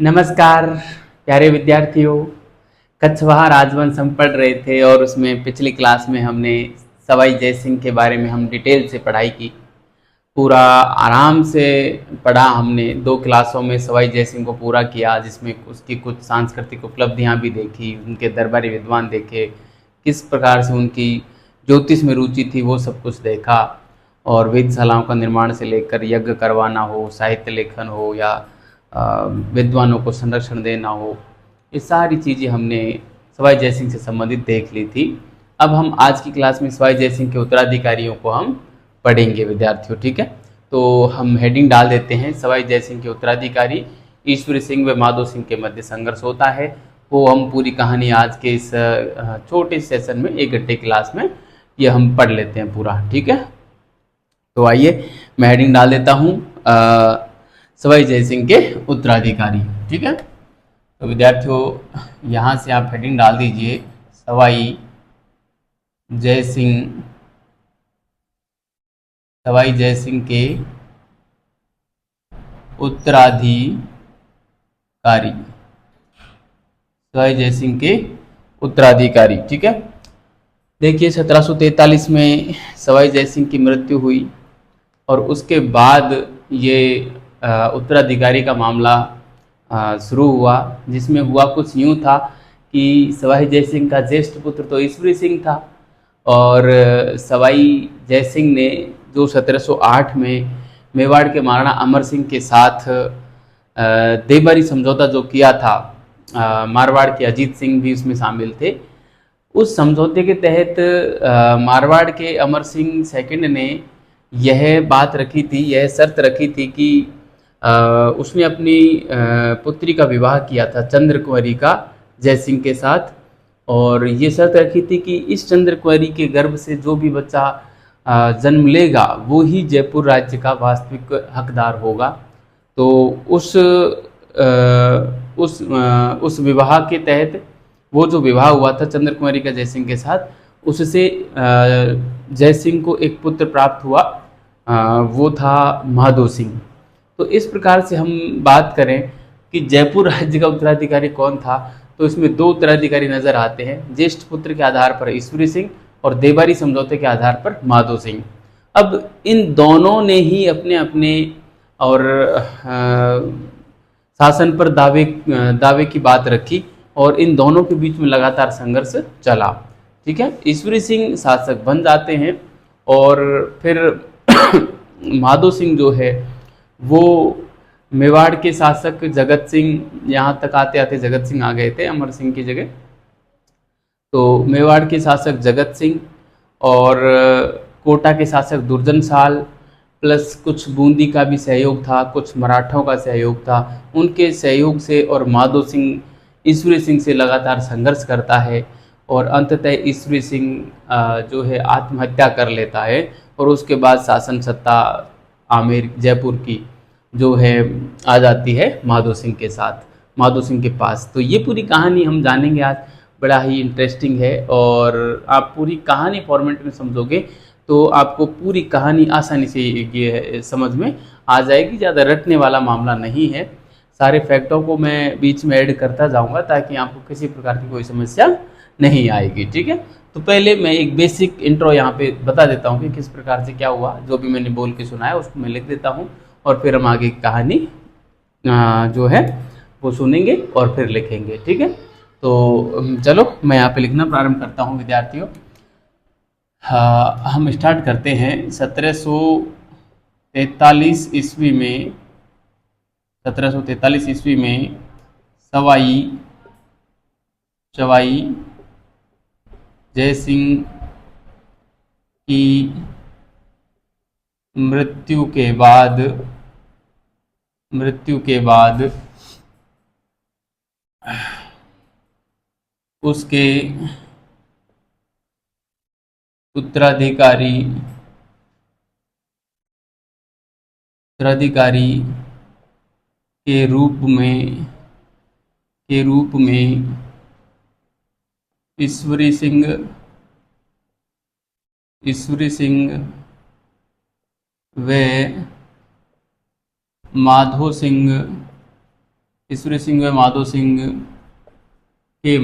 नमस्कार प्यारे विद्यार्थियों। कछवाहा राजवंश हम पढ़ रहे थे और उसमें पिछली क्लास में हमने सवाई जय सिंह के बारे में हम डिटेल से पढ़ाई की। पूरा आराम से पढ़ा हमने। 2 क्लासों में सवाई जय सिंह को पूरा किया, जिसमें उसकी कुछ सांस्कृतिक उपलब्धियां भी देखी, उनके दरबारी विद्वान देखे, किस प्रकार से उनकी ज्योतिष में रुचि थी वो सब कुछ देखा। और वेधशालाओं का निर्माण से लेकर यज्ञ करवाना हो, साहित्य लेखन हो या विद्वानों को संरक्षण देना हो, ये सारी चीज़ें हमने सवाई जय सिंह से संबंधित देख ली थी। अब हम आज की क्लास में सवाई जय सिंह के उत्तराधिकारियों को हम पढ़ेंगे विद्यार्थियों, ठीक है। तो हम हेडिंग डाल देते हैं, सवाई जय सिंह के उत्तराधिकारी ईश्वरी सिंह व माधो सिंह के मध्य संघर्ष होता है। वो हम पूरी कहानी आज के इस छोटे सेशन में 1 घंटे क्लास में ये हम पढ़ लेते हैं पूरा, ठीक है। तो आइए मैं हेडिंग डाल देता हूँ, सवाई जय सिंह के उत्तराधिकारी, ठीक है। तो विद्यार्थियों यहाँ से आप हेडिंग डाल दीजिए, सवाई जय सिंह, सवाई जय सिंह के उत्तराधिकारी, सवाई जय सिंह के उत्तराधिकारी, ठीक है। देखिए 1743 में सवाई जय सिंह की मृत्यु हुई और उसके बाद ये उत्तराधिकारी का मामला शुरू हुआ, जिसमें हुआ कुछ यूँ था कि सवाई जय सिंह का ज्येष्ठ पुत्र तो ईश्वरी सिंह था और सवाई जय सिंह ने जो 1708 में मेवाड़ के महाराणा अमर सिंह के साथ देवबारी समझौता जो किया था, मारवाड़ के अजीत सिंह भी उसमें शामिल थे। उस समझौते के तहत मारवाड़ के अमर सिंह सेकंड ने यह बात रखी थी, यह शर्त रखी थी कि उसने अपनी पुत्री का विवाह किया था चंद्र कुंवरी का जय सिंह के साथ, और ये शर्त रखी थी कि इस चंद्र कुंवरी के गर्भ से जो भी बच्चा जन्म लेगा वो ही जयपुर राज्य का वास्तविक हकदार होगा। तो उस विवाह के तहत वो जो विवाह हुआ था चंद्र कुंवरी का जय सिंह के साथ, उससे जय सिंह को एक पुत्र प्राप्त हुआ, वो था माधो सिंह। तो इस प्रकार से हम बात करें कि जयपुर राज्य का उत्तराधिकारी कौन था, तो इसमें 2 उत्तराधिकारी नजर आते हैं, ज्येष्ठ पुत्र के आधार पर ईश्वरी सिंह और देवबारी समझौते के आधार पर माधो सिंह। अब इन दोनों ने ही अपने अपने और शासन पर दावे की बात रखी और इन दोनों के बीच में लगातार संघर्ष चला, ठीक है। ईश्वरी सिंह शासक बन जाते हैं और फिर माधो सिंह जो है वो मेवाड़ के शासक जगत सिंह, यहाँ तक आते आते जगत सिंह आ गए थे अमर सिंह की जगह, तो मेवाड़ के शासक जगत सिंह और कोटा के शासक दुर्जन साल, प्लस कुछ बूंदी का भी सहयोग था, कुछ मराठों का सहयोग था, उनके सहयोग से और माधो सिंह ईश्वरी सिंह से लगातार संघर्ष करता है और अंततः ईश्वरी सिंह जो है आत्महत्या कर लेता है और उसके बाद शासन सत्ता आमेर जयपुर की जो है आ जाती है माधो सिंह के साथ, माधो सिंह के पास। तो ये पूरी कहानी हम जानेंगे आज, बड़ा ही इंटरेस्टिंग है और आप पूरी कहानी फॉर्मेट में समझोगे तो आपको पूरी कहानी आसानी से ये समझ में आ जाएगी। ज़्यादा रटने वाला मामला नहीं है, सारे फैक्टों को मैं बीच में ऐड करता जाऊंगा ताकि आपको किसी प्रकार की कोई समस्या नहीं आएगी, ठीक है। तो पहले मैं एक बेसिक इंट्रो यहाँ पे बता देता हूँ कि किस प्रकार से क्या हुआ, जो भी मैंने बोल के सुनाया उसको मैं लिख देता हूँ और फिर हम आगे की कहानी जो है वो सुनेंगे और फिर लिखेंगे, ठीक है। तो चलो मैं यहाँ पे लिखना प्रारंभ करता हूँ विद्यार्थियों। हम स्टार्ट करते हैं 1743 ईस्वी में। 1743 ईस्वी में सवाई जय सिंह की मृत्यु के बाद उसके उत्तराधिकारी के रूप में ईश्वरी सिंह व माधो सिंह ईश्वरी सिंह व माधो सिंह के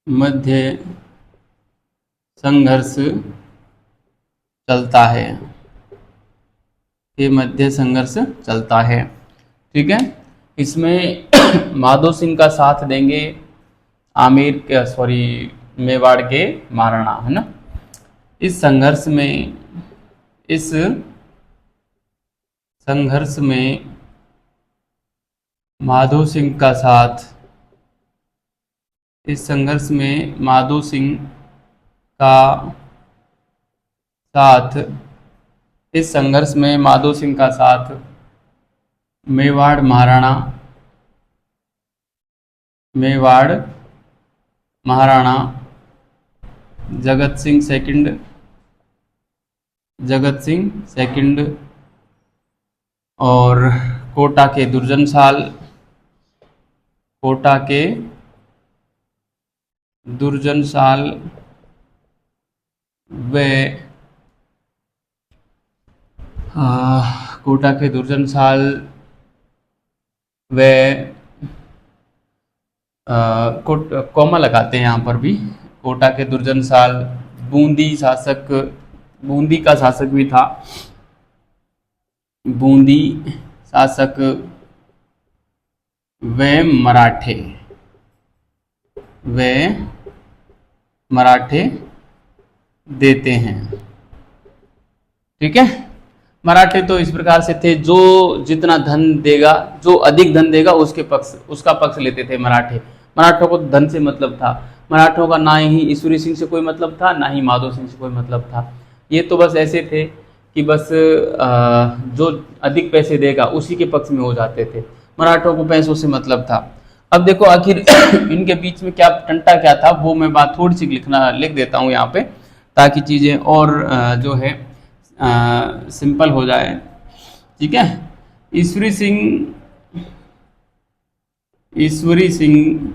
मध्य संघर्ष चलता है, के मध्य संघर्ष चलता है। ठीक है, इसमें माधो सिंह का साथ देंगे मेवाड़ के महाराणा, है ना। इस संघर्ष में माधो सिंह का साथ, इस संघर्ष में माधो सिंह का साथ, इस संघर्ष में माधो सिंह का साथ मेवाड़ महाराणा जगत सिंह सेकंड और कोटा के दुर्जनशाल व कोटा के दुर्जनशाल व कॉमा लगाते हैं यहाँ पर भी, कोटा के दुर्जनशाल, बूंदी का शासक भी था, बूंदी शासक वे मराठे देते हैं। ठीक है, मराठे तो इस प्रकार से थे, जो जितना धन देगा, जो अधिक धन देगा उसका पक्ष लेते थे मराठे। मराठों को धन से मतलब था, मराठों का ना ही ईश्वरी सिंह से कोई मतलब था, ना ही माधो सिंह से कोई मतलब था। ये तो बस ऐसे थे कि बस जो अधिक पैसे देगा उसी के पक्ष में हो जाते थे, मराठों को पैसों से मतलब था। अब देखो आखिर इनके बीच में क्या टंटा क्या था, वो मैं बात थोड़ी सी लिख देता हूँ यहाँ पे, ताकि चीज़ें और जो है सिंपल हो जाए। ठीक है, ईश्वरी सिंह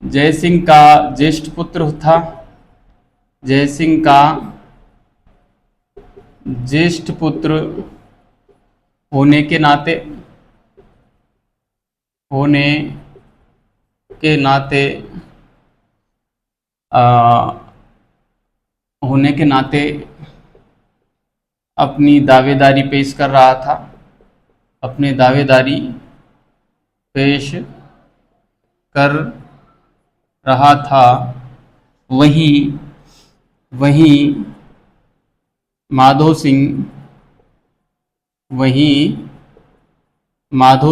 जयसिंह का ज्येष्ठ पुत्र था, जयसिंह का ज्येष्ठ पुत्र होने के नाते अपनी दावेदारी पेश कर रहा था, अपनी दावेदारी पेश कर रहा था। वहीं माधो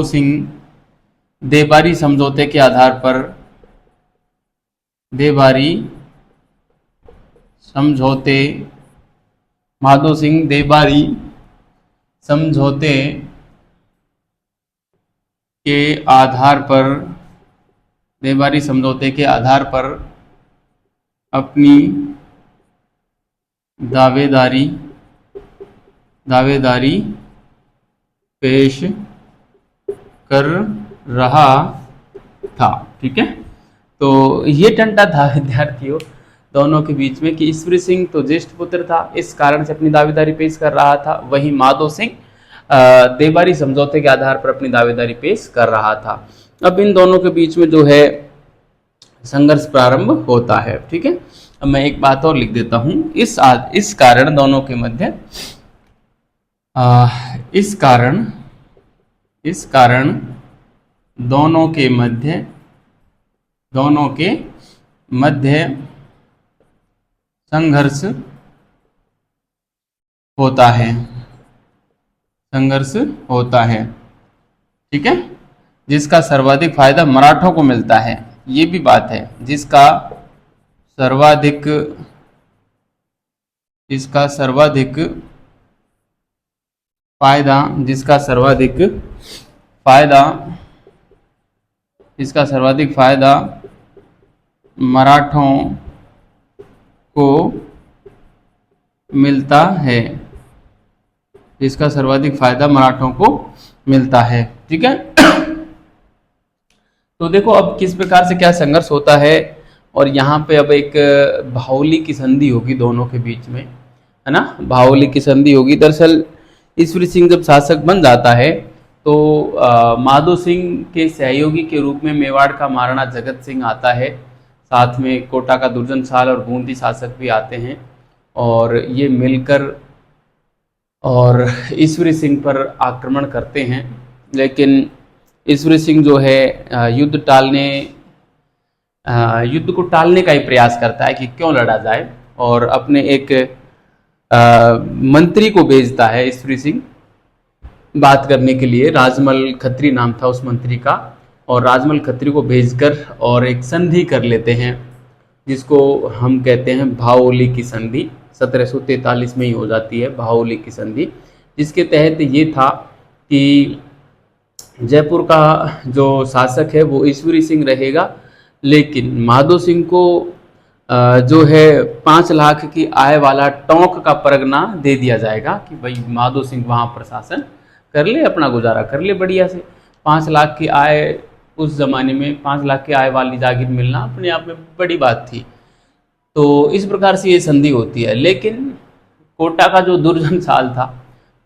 सिंह देबारी समझौते के आधार पर माधो सिंह देबारी समझौते के आधार पर अपनी दावेदारी पेश कर रहा था। ठीक है, तो ये टंटा था विद्यार्थियों दोनों के बीच में कि ईश्वरी सिंह तो ज्येष्ठ पुत्र था, इस कारण से अपनी दावेदारी पेश कर रहा था, वहीं माधो सिंह देबारी समझौते के आधार पर अपनी दावेदारी पेश कर रहा था। अब इन दोनों के बीच में जो है संघर्ष प्रारंभ होता है। ठीक है, अब मैं एक बात और लिख देता हूं, इस कारण दोनों के मध्य दोनों के मध्य संघर्ष होता है। ठीक है, जिसका सर्वाधिक फायदा मराठों को मिलता है, ये भी बात है, जिसका सर्वाधिक फायदा मराठों को मिलता है, जिसका सर्वाधिक फायदा मराठों को मिलता है। ठीक है, तो देखो अब किस प्रकार से क्या संघर्ष होता है, और यहाँ पे अब एक बाहुली की संधि होगी दोनों के बीच में। है ना, भावली की संधि होगी। दरअसल ईश्वरी सिंह जब शासक बन जाता है तो माधो सिंह के सहयोगी के रूप में मेवाड़ का महाराणा जगत सिंह आता है, साथ में कोटा का दुर्जन साल और बूंदी शासक भी आते हैं, और ये मिलकर और ईश्वरी सिंह पर आक्रमण करते हैं। लेकिन ईश्वरी सिंह जो है युद्ध को टालने का ही प्रयास करता है कि क्यों लड़ा जाए, और अपने एक मंत्री को भेजता है ईश्वरी सिंह बात करने के लिए। राजमल खत्री नाम था उस मंत्री का, और राजमल खत्री को भेजकर और एक संधि कर लेते हैं, जिसको हम कहते हैं भावोली की संधि। 1743 में ही हो जाती है भावोली की संधि, जिसके तहत ये था कि जयपुर का जो शासक है वो ईश्वरी सिंह रहेगा, लेकिन माधो सिंह को जो है 5 लाख की आय वाला टोंक का परगना दे दिया जाएगा कि भाई माधो सिंह वहाँ प्रशासन कर ले, अपना गुजारा कर ले बढ़िया से। 5 लाख की आय उस जमाने में, 5 लाख की आय वाली जागीर मिलना अपने आप में बड़ी बात थी। तो इस प्रकार से ये संधि होती है। लेकिन कोटा का जो दुर्जन साल था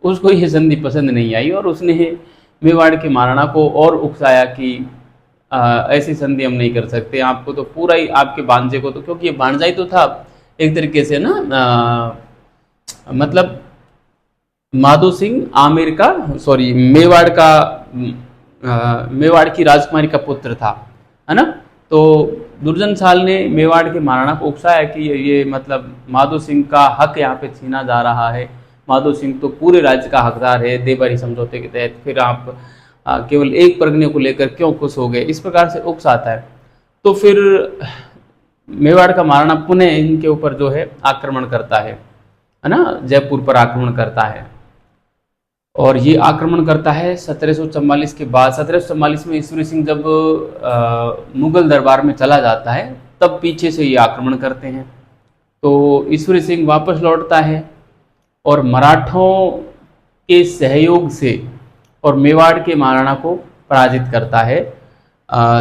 उसको ये संधि पसंद नहीं आई, और उसने मेवाड़ के महाराणा को और उकसाया कि ऐसी संधि हम नहीं कर सकते, आपको तो पूरा ही, आपके भांजे को तो, क्योंकि ये भांजा ही तो था एक तरीके से ना, मतलब माधो सिंह आमेर का, सॉरी मेवाड़ की राजकुमारी का पुत्र था, है ना। तो दुर्जन साल ने मेवाड़ के महाराणा को उकसाया कि ये मतलब माधो सिंह का हक यहाँ पे छीना जा रहा है, माधो सिंह तो पूरे राज्य का हकदार है देवरी समझौते के तहत, फिर आप केवल एक परगने को लेकर क्यों खुश हो गए, इस प्रकार से उकसाता है। तो फिर मेवाड़ का महाराणा पुनः इनके ऊपर जो है आक्रमण करता है ना, जयपुर पर आक्रमण करता है, और ये आक्रमण करता है 1744 के बाद। 1744 में ईश्वरी सिंह जब मुगल दरबार में चला जाता है तब पीछे से ये आक्रमण करते हैं। तो ईश्वरी सिंह वापस लौटता है और मराठों के सहयोग से और मेवाड़ के महाराणा को पराजित करता है।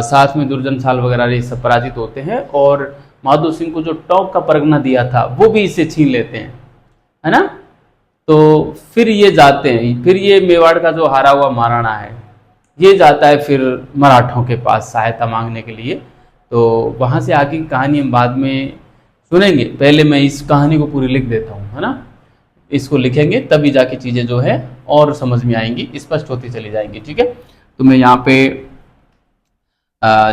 साथ में दुर्जन साल वगैरह ये सब पराजित होते हैं, और माधो सिंह को जो टोंक का परगना दिया था वो भी इससे छीन लेते हैं, है ना। तो फिर ये जाते हैं, फिर ये मेवाड़ का जो हारा हुआ महाराणा है ये जाता है फिर मराठों के पास सहायता मांगने के लिए। तो वहाँ से आगे की कहानी हम बाद में सुनेंगे, पहले मैं इस कहानी को पूरी लिख देता हूँ, है ना। इसको लिखेंगे तभी जाके चीज़ें जो है और समझ में आएंगी, स्पष्ट होती चली जाएंगी, ठीक है। तो मैं यहाँ पे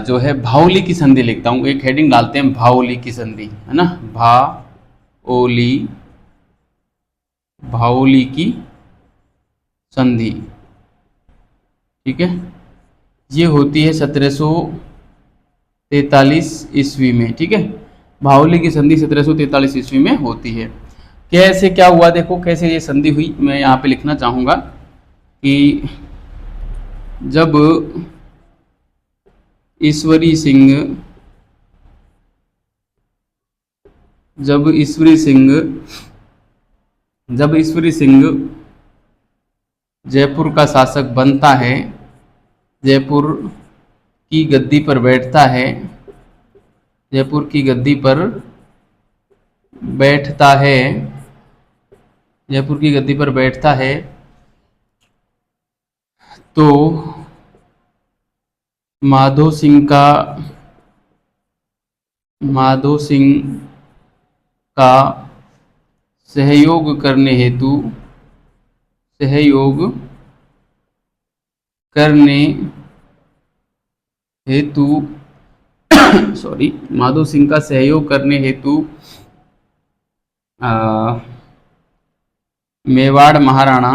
जो है भावली की संधि लिखता हूँ, एक हेडिंग डालते हैं भावली की संधि, है ना, भावली की संधि, ठीक है। ये होती है 1743 ईस्वी में, ठीक है। भावली की संधि 1743 ईस्वी में होती है। कैसे क्या हुआ, देखो कैसे ये संधि हुई, मैं यहाँ पे लिखना चाहूँगा कि जब ईश्वरी सिंह जयपुर का शासक बनता है, जयपुर की गद्दी पर बैठता है, जयपुर की गद्दी पर बैठता है, जयपुर की गद्दी पर बैठता है, तो माधो सिंह का सहयोग करने हेतु सॉरी, माधो सिंह का सहयोग करने हेतु मेवाड़ महाराणा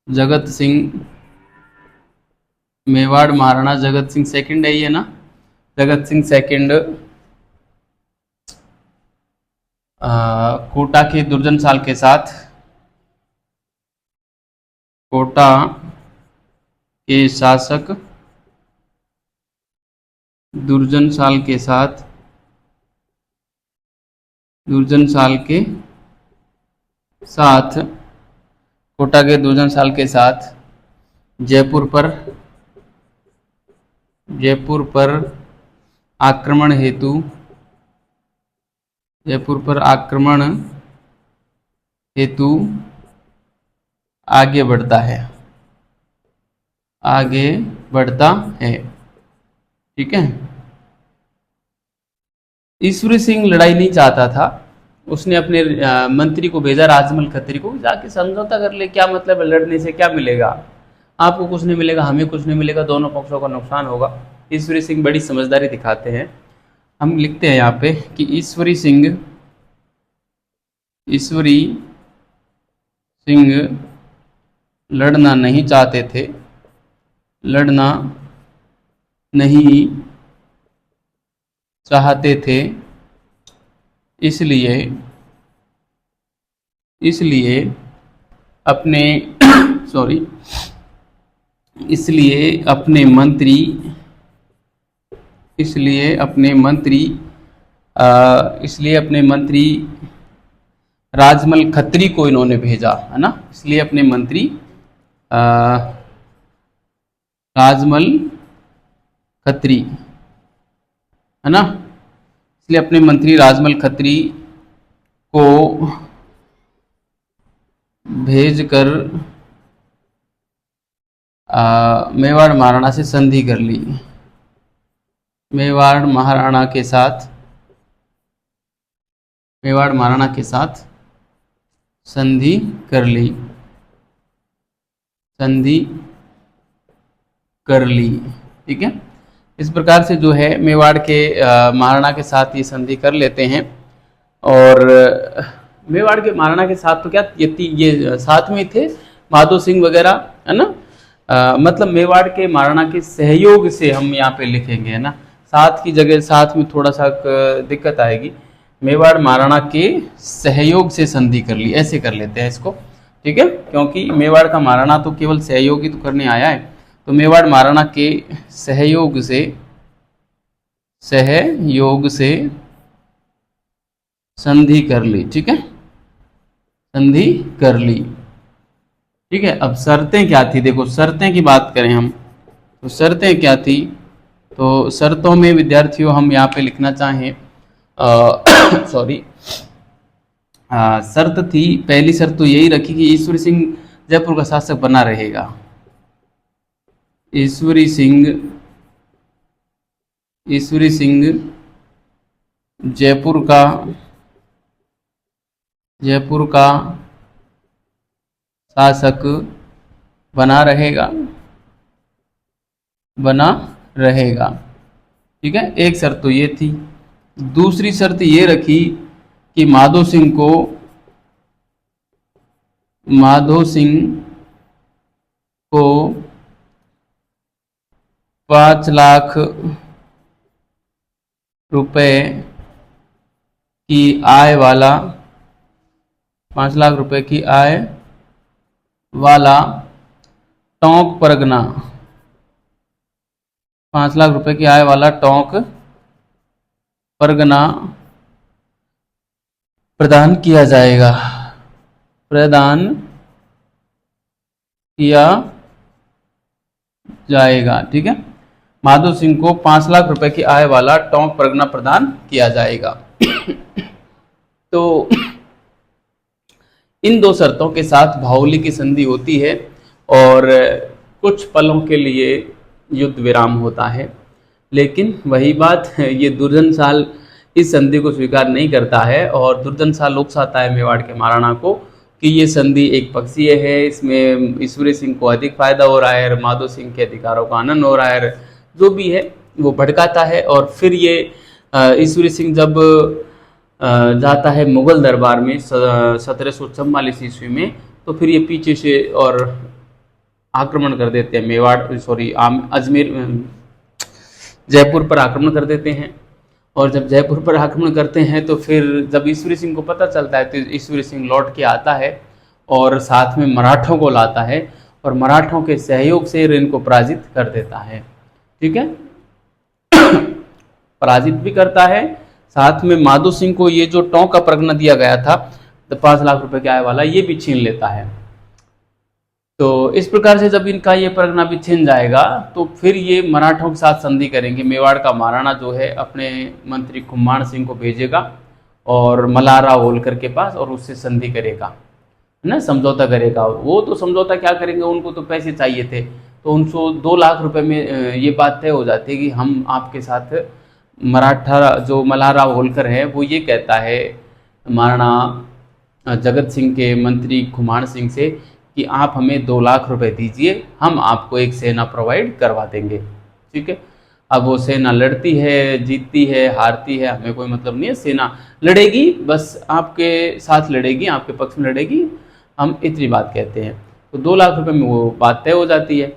जगत सिंह सेकंड है ये ना, जगत सिंह सेकंड कोटा के दुर्जन साल के साथ, कोटा के शासक दुर्जन साल के साथ कोटा के दुर्जन साल के साथ जयपुर पर आक्रमण हेतु, जयपुर पर आक्रमण हेतु आगे बढ़ता है, आगे बढ़ता है। ठीक है। ईश्वरी सिंह लड़ाई नहीं चाहता था, उसने अपने मंत्री को भेजा राजमल खत्री को, जाके समझौता कर ले, क्या मतलब है लड़ने से, क्या मिलेगा, आपको कुछ नहीं मिलेगा, हमें कुछ नहीं मिलेगा, दोनों पक्षों का नुकसान होगा। ईश्वरी सिंह बड़ी समझदारी दिखाते हैं। हम लिखते हैं यहाँ पे कि ईश्वरी सिंह लड़ना नहीं चाहते थे, लड़ना नहीं चाहते थे, इसलिए अपने इसलिए अपने मंत्री राजमल खत्री को इन्होंने भेजा, है ना। इसलिए अपने मंत्री राजमल खत्री, है ना, इसलिए अपने मंत्री राजमल खत्री को भेजकर मेवाड़ महाराणा से संधि कर ली, मेवाड़ महाराणा के साथ संधि कर ली। ठीक है। इस प्रकार से जो है मेवाड़ के महाराणा के साथ ये संधि कर लेते हैं। और मेवाड़ के महाराणा के साथ तो क्या ये साथ में थे माधो सिंह वगैरह, है ना। मतलब मेवाड़ के महाराणा के सहयोग से हम यहाँ पे लिखेंगे, है ना, साथ की जगह साथ में थोड़ा सा दिक्कत आएगी। मेवाड़ महाराणा के सहयोग से संधि कर ली, ऐसे कर लेते हैं इसको। ठीक है, क्योंकि मेवाड़ का महाराणा तो केवल सहयोग ही तो करने आया है, तो मेवाड़ महाराणा के सहयोग से संधि कर ली। ठीक है, संधि कर ली। ठीक है। अब शर्तें क्या थी, देखो शर्तें की बात करें हम, तो शर्तें क्या थी, तो शर्तों में विद्यार्थियों हम यहाँ पे लिखना चाहें शर्त थी, पहली शर्त तो यही रखी कि ईश्वरी सिंह जयपुर का शासक बना रहेगा। ईश्वरी सिंह जयपुर का शासक बना रहेगा। ठीक है, एक शर्त तो ये थी। दूसरी शर्त ये रखी कि माधो सिंह को 5 लाख रुपए की आय वाला टोंक परगना, 5 लाख रुपए की आय वाला टोंक परगना प्रदान किया जाएगा। ठीक है, माधो सिंह को 5 लाख रुपए की आय वाला टोंक परगना प्रदान किया जाएगा। तो इन दो शर्तों के साथ भावली की संधि होती है और कुछ पलों के लिए युद्ध विराम होता है। लेकिन वही बात, ये दुर्जनशाल इस संधि को स्वीकार नहीं करता है और दुर्जनशाल उकसाता है मेवाड़ के महाराणा को कि ये संधि एक पक्षीय है, इसमें ईश्वरी सिंह को अधिक फायदा हो रहा है, माधो सिंह के अधिकारों का आनंद हो रहा है, जो भी है वो भड़काता है। और फिर ये ईश्वरी सिंह जब जाता है मुगल दरबार में 1744 ईस्वी में, तो फिर ये पीछे से और आक्रमण कर देते हैं जयपुर पर आक्रमण कर देते हैं। और जब जयपुर पर आक्रमण करते हैं तो फिर जब ईश्वरी सिंह को पता चलता है तो ईश्वरी सिंह लौट के आता है और साथ में मराठों को लाता है और मराठों के सहयोग से इनको पराजित कर देता है। ठीक है, पराजित भी करता है, साथ में माधो सिंह को ये जो टोंक का परगना दिया गया था 5 लाख रुपए के आय वाला, ये भी छीन लेता है। तो इस प्रकार से जब इनका ये परगना भी छिन जाएगा तो फिर ये मराठों के साथ संधि करेंगे। मेवाड़ का महाराणा जो है अपने मंत्री खुम्हाण सिंह को भेजेगा और मल्हार होलकर के पास, और उससे संधि करेगा, है ना, समझौता करेगा। वो तो समझौता क्या करेंगे, उनको तो पैसे चाहिए थे, तो उनको 2 लाख रुपए में ये बात तय हो जाती है कि हम आपके साथ, मराठा जो मल्हार होलकर है वो ये कहता है महाराणा जगत सिंह के मंत्री खुम्हाण सिंह से कि आप हमें 2 लाख रुपए दीजिए, हम आपको एक सेना प्रोवाइड करवा देंगे। ठीक है, अब वो सेना लड़ती है, जीतती है, हारती है, हमें कोई मतलब नहीं है, सेना लड़ेगी, बस आपके साथ लड़ेगी, आपके पक्ष में लड़ेगी, हम इतनी बात कहते हैं। तो 2 लाख रुपए में वो बात तय हो जाती है।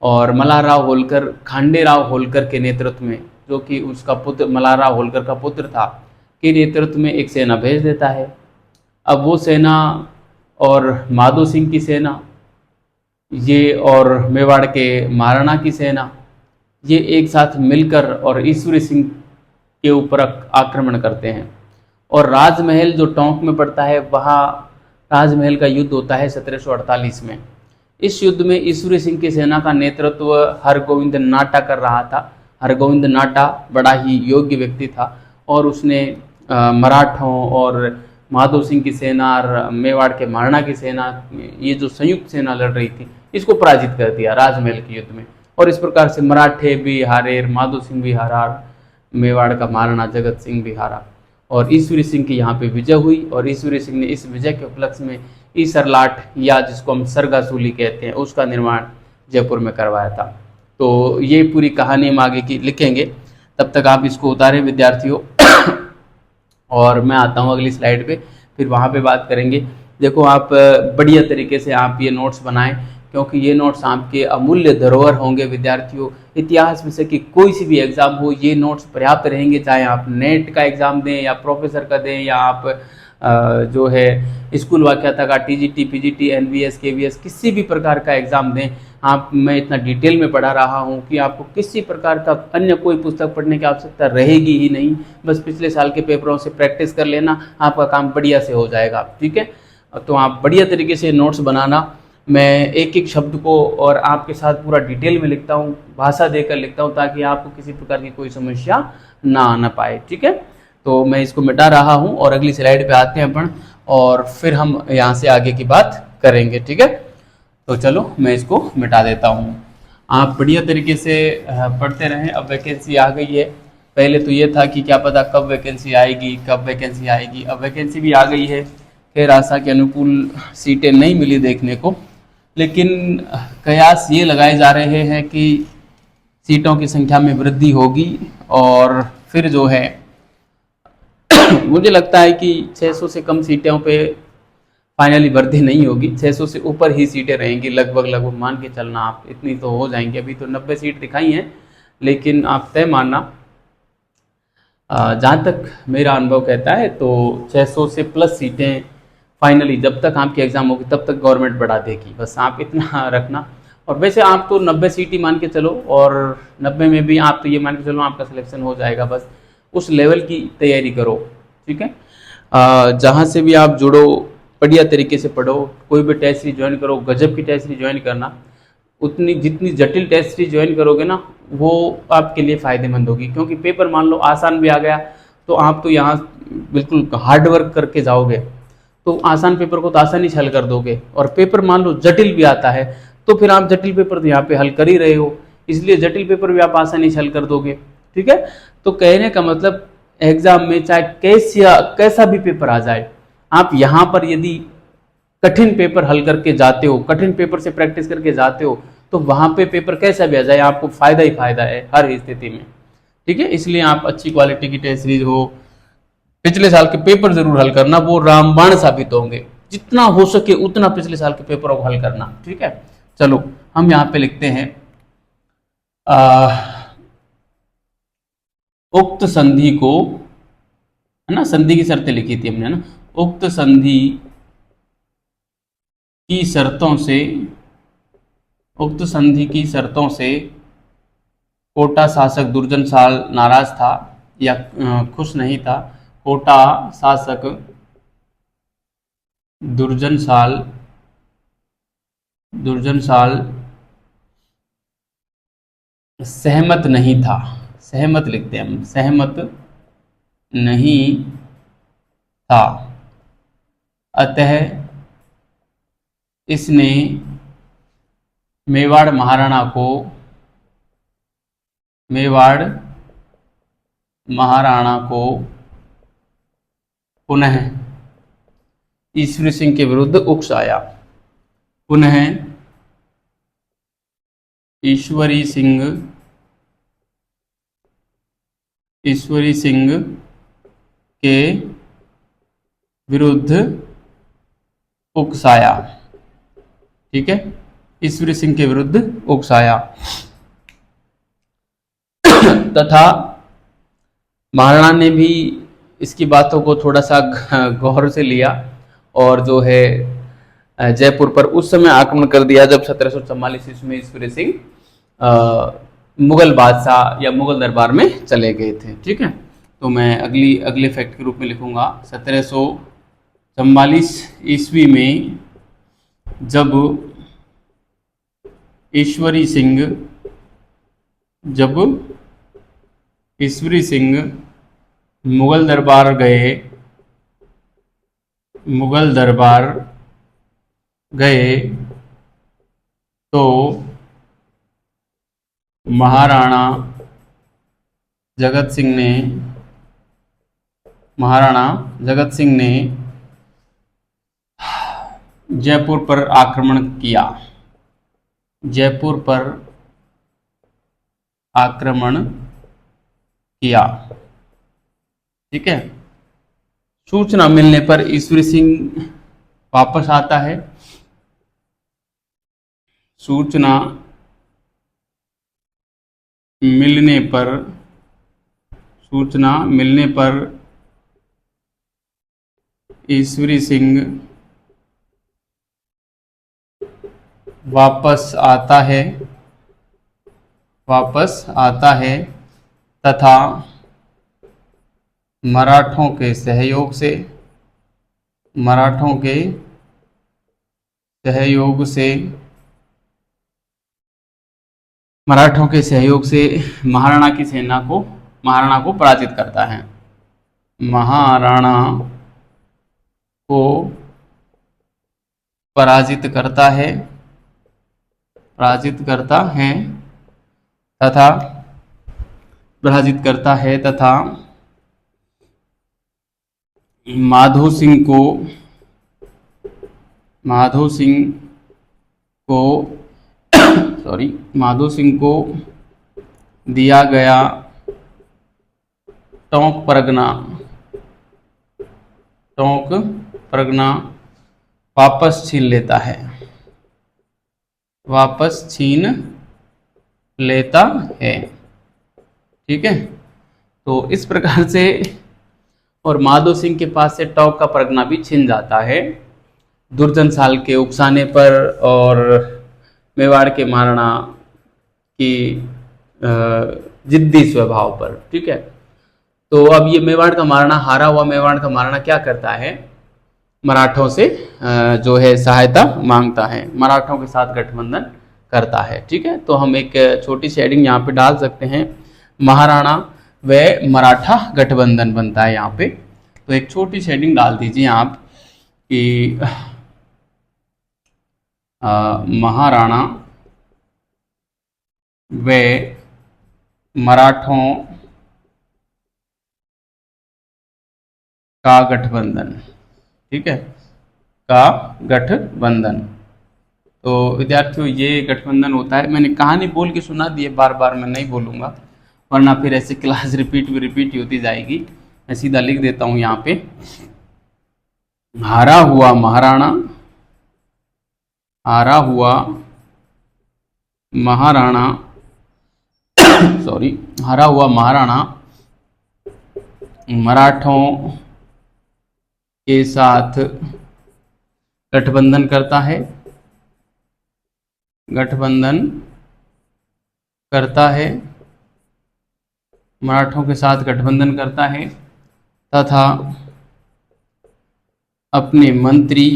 और मल्हार होलकर खांडे राव होलकर के नेतृत्व में, जो कि उसका पुत्र मल्हार होलकर का पुत्र था, के नेतृत्व में एक सेना भेज देता है। अब वो सेना और माधो सिंह की सेना, ये और मेवाड़ के महाराणा की सेना, ये एक साथ मिलकर और ईश्वरी सिंह के ऊपर आक्रमण करते हैं। और राजमहल जो टोंक में पड़ता है, वहाँ राजमहल का युद्ध होता है 1748 में। इस युद्ध में ईश्वरी सिंह की सेना का नेतृत्व हरगोविंद नाटा कर रहा था। हरगोविंद नाटा बड़ा ही योग्य व्यक्ति था और उसने मराठों और माधो सिंह की सेना और मेवाड़ के महाराणा की सेना, ये जो संयुक्त सेना लड़ रही थी, इसको पराजित कर दिया राजमहल के युद्ध में। और इस प्रकार से मराठे भी हारे, माधो सिंह भी हारा, मेवाड़ का महाराणा जगत सिंह भी हारा, और ईश्वरी सिंह की यहाँ पे विजय हुई। और ईश्वरी सिंह ने इस विजय के उपलक्ष्य में ईसरलाट, या जिसको हम सरगासूली कहते हैं, उसका निर्माण जयपुर में करवाया था। तो ये पूरी कहानी हम आगे की लिखेंगे, तब तक आप इसको उतारें विद्यार्थियों। और मैं आता हूँ अगली स्लाइड पे, फिर वहाँ पे बात करेंगे। देखो, आप बढ़िया तरीके से आप ये नोट्स बनाएं, क्योंकि ये नोट्स आपके अमूल्य धरोहर होंगे विद्यार्थियों। इतिहास विषय की कोई सी भी एग्जाम हो, ये नोट्स पर्याप्त रहेंगे, चाहे आप नेट का एग्जाम दें या प्रोफेसर का दें, या आप जो है स्कूल व्याख्याता का, टीजीटी, पीजीटी, एनवीएस, केवीएस, किसी भी प्रकार का एग्जाम दें। आप, मैं इतना डिटेल में पढ़ा रहा हूँ कि आपको किसी प्रकार का अन्य कोई पुस्तक पढ़ने की आवश्यकता रहेगी ही नहीं। बस पिछले साल के पेपरों से प्रैक्टिस कर लेना, आपका काम बढ़िया से हो जाएगा। ठीक है, तो आप बढ़िया तरीके से नोट्स बनाना। मैं एक एक शब्द को और आपके साथ पूरा डिटेल में लिखता हूँ, भाषा देकर लिखता हूँ, ताकि आपको किसी प्रकार की कोई समस्या ना आना पाए। ठीक है, तो मैं इसको मिटा रहा हूँ और अगली स्लाइड पे आते हैं अपन, और फिर हम यहाँ से आगे की बात करेंगे। ठीक है, तो चलो मैं इसको मिटा देता हूँ। आप बढ़िया तरीके से पढ़ते रहें। अब वैकेंसी आ गई है। पहले तो ये था कि क्या पता कब वैकेंसी आएगी, कब वैकेंसी आएगी। अब वैकेंसी भी आ गई है। खैर, आशा के अनुकूल सीटें नहीं मिली देखने को, लेकिन कयास ये लगाए जा रहे हैं कि सीटों की संख्या में वृद्धि होगी, और फिर जो है मुझे लगता है कि 600 से कम सीटों पे फाइनली भर्ती नहीं होगी, 600 से ऊपर ही सीटें रहेंगी लगभग मान के चलना आप, इतनी तो हो जाएंगी। अभी तो 90 सीट दिखाई हैं, लेकिन आप तय मानना, जहाँ तक मेरा अनुभव कहता है तो 600 से प्लस सीटें फाइनली, जब तक आपकी एग्ज़ाम होगी तब तक गवर्नमेंट बढ़ा देगी, बस आप इतना रखना। और वैसे आप तो 90 सीट ही मान के चलो, और 90 में भी आप तो ये मान के चलो आपका सिलेक्शन हो जाएगा, बस उस लेवल की तैयारी करो। ठीक है, जहाँ से भी आप जुड़ो, बढ़िया तरीके से पढ़ो, कोई भी टेस्ट सीरीज ज्वाइन करो, गजब की टेस्ट सीरीज ज्वाइन करना। उतनी जितनी जटिल टेस्ट सीरीज ज्वाइन करोगे ना, वो आपके लिए फ़ायदेमंद होगी, क्योंकि पेपर मान लो आसान भी आ गया तो आप तो यहाँ बिल्कुल हार्ड वर्क करके जाओगे, तो आसान पेपर को तो आसानी से हल कर दोगे। और पेपर मान लो जटिल भी आता है तो फिर आप जटिल पेपर तो यहाँ पे हल कर ही रहे हो, इसलिए जटिल पेपर भी आप आसानी से हल कर दोगे। ठीक है, तो कहने का मतलब एग्जाम में चाहे कैसा भी पेपर आ जाए, आप यहाँ पर यदि कठिन पेपर हल करके जाते हो, कठिन पेपर से प्रैक्टिस करके जाते हो, तो वहाँ पे पेपर कैसा भी आ जाए आपको फायदा ही फायदा है हर स्थिति में। ठीक है, इसलिए आप अच्छी क्वालिटी की टेस्ट सीरीज हो, पिछले साल के पेपर जरूर हल करना, वो रामबाण साबित होंगे। जितना हो सके उतना पिछले साल के पेपरों को हल करना। ठीक है, चलो हम यहाँ पे लिखते हैं उक्त संधि को, है ना, संधि की शर्तें लिखी थी हमने, है ना, उक्त संधि की शर्तों से, उक्त संधि की शर्तों से कोटा शासक दुर्जन साल नाराज था या खुश नहीं था। कोटा शासक दुर्जन साल दुर्जनशाल सहमत नहीं था, सहमत लिखते हैं हम, सहमत नहीं था, अतः इसने मेवाड़ महाराणा को, मेवाड़ महाराणा को पुनः ईश्वरी सिंह के विरुद्ध उकसाया, पुनः ईश्वरी सिंह के विरुद्ध उकसाया। ठीक है, ईश्वरी सिंह के विरुद्ध उकसाया तथा महाराणा ने भी इसकी बातों को थोड़ा सा गौर से लिया और जो है जयपुर पर उस समय आक्रमण कर दिया जब 1744 ईस्वी में ईश्वरी सिंह मुगल बादशाह या मुगल दरबार में चले गए थे। ठीक है, तो मैं अगले फैक्ट के रूप में लिखूंगा 1744 ईस्वी में जब ईश्वरी सिंह मुगल दरबार गए तो महाराणा जगत सिंह ने जयपुर पर आक्रमण किया, ठीक है। सूचना मिलने पर ईश्वरी सिंह वापस आता है, सूचना मिलने पर ईश्वरी सिंह वापस आता है तथा मराठों के सहयोग से महाराणा को पराजित करता है, महाराणा को पराजित करता है तथा माधो सिंह को दिया गया टोंक परगना वापस छीन लेता है। ठीक है, तो इस प्रकार से और माधो सिंह के पास से टोंक का परगना भी छिन जाता है दुर्जनशाल के उकसाने पर और मेवाड़ के महाराणा की जिद्दी स्वभाव पर। ठीक है, तो अब ये मेवाड़ का महाराणा, हारा हुआ मेवाड़ का महाराणा क्या करता है, मराठों से जो है सहायता मांगता है, मराठों के साथ गठबंधन करता है। ठीक है, तो हम एक छोटी सी हेडिंग यहाँ पे डाल सकते हैं, महाराणा व मराठा गठबंधन बनता है यहाँ पे। तो एक छोटी सी हेडिंग डाल दीजिए आप कि महाराणा व मराठों का गठबंधन। ठीक है, का गठबंधन। तो विद्यार्थियों ये गठबंधन होता है, मैंने कहानी बोल के सुना दी है, बार बार मैं नहीं बोलूँगा वरना फिर ऐसे क्लास रिपीट होती जाएगी। मैं सीधा लिख देता हूँ यहाँ पे, हारा हुआ महाराणा मराठों के साथ गठबंधन करता है, मराठों के साथ गठबंधन करता है तथा अपने मंत्री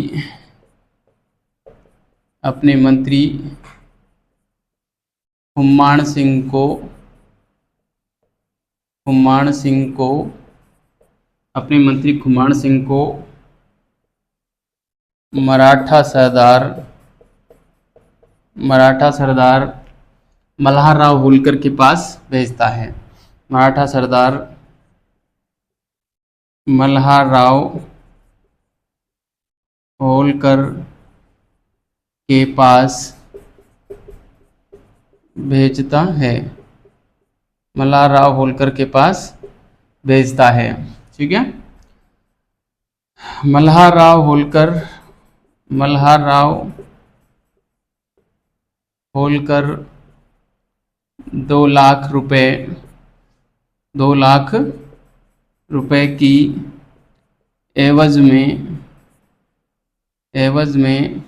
अपने मंत्री खुम्मान सिंह को अपने मंत्री खुम्मान सिंह को मराठा सरदार मल्हार राव होलकर के पास भेजता है। मराठा सरदार मल्हार राव होलकर के पास भेजता है। मल्हार राव होलकर के पास भेजता है। ठीक है, मल्हार राव होलकर 2 लाख रुपए की एवज में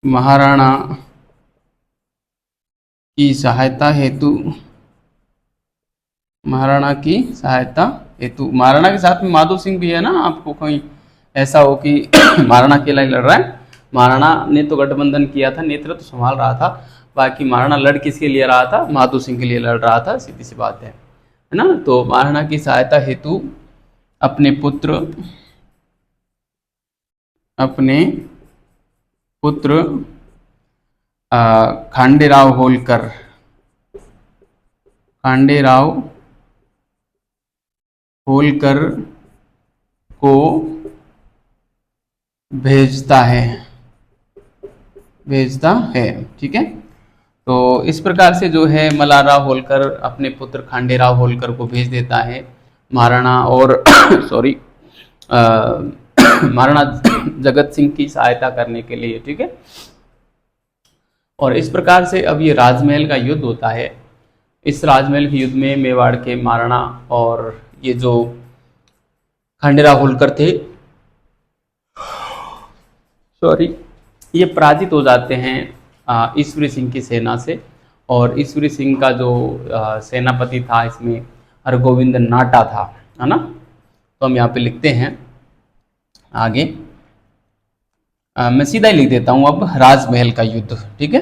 महाराणा की सहायता हेतु महाराणा के साथ में माधो सिंह भी है ना। आपको कोई ऐसा हो कि महाराणा अकेला ही लड़ रहा है, महाराणा ने तो गठबंधन किया था, नेतृत्व तो संभाल रहा था, बाकी महाराणा लड़ किसके लिए रहा था, माधो सिंह के लिए लड़ रहा था, सीधी सी बात है ना। तो महाराणा की सहायता हेतु अपने पुत्र खांडेराव होलकर को भेजता है। ठीक है, तो इस प्रकार से जो है मल्हार राव होलकर अपने पुत्र खांडेराव होलकर को भेज देता है महाराणा और महाराणा जगत सिंह की सहायता करने के लिए। ठीक है, और इस प्रकार से अब ये राजमहल का युद्ध होता है। इस राजमहल के युद्ध में मेवाड़ के महाराणा और ये जो खांडेराव होलकर थे ये पराजित हो जाते हैं ईश्वरी सिंह की सेना से। और ईश्वरी सिंह का जो सेनापति था इसमें हरगोविंद नाटा था, है ना। तो हम यहाँ पे लिखते हैं आगे, मैं सीधा ही लिख देता हूँ अब राजमहल का युद्ध। ठीक है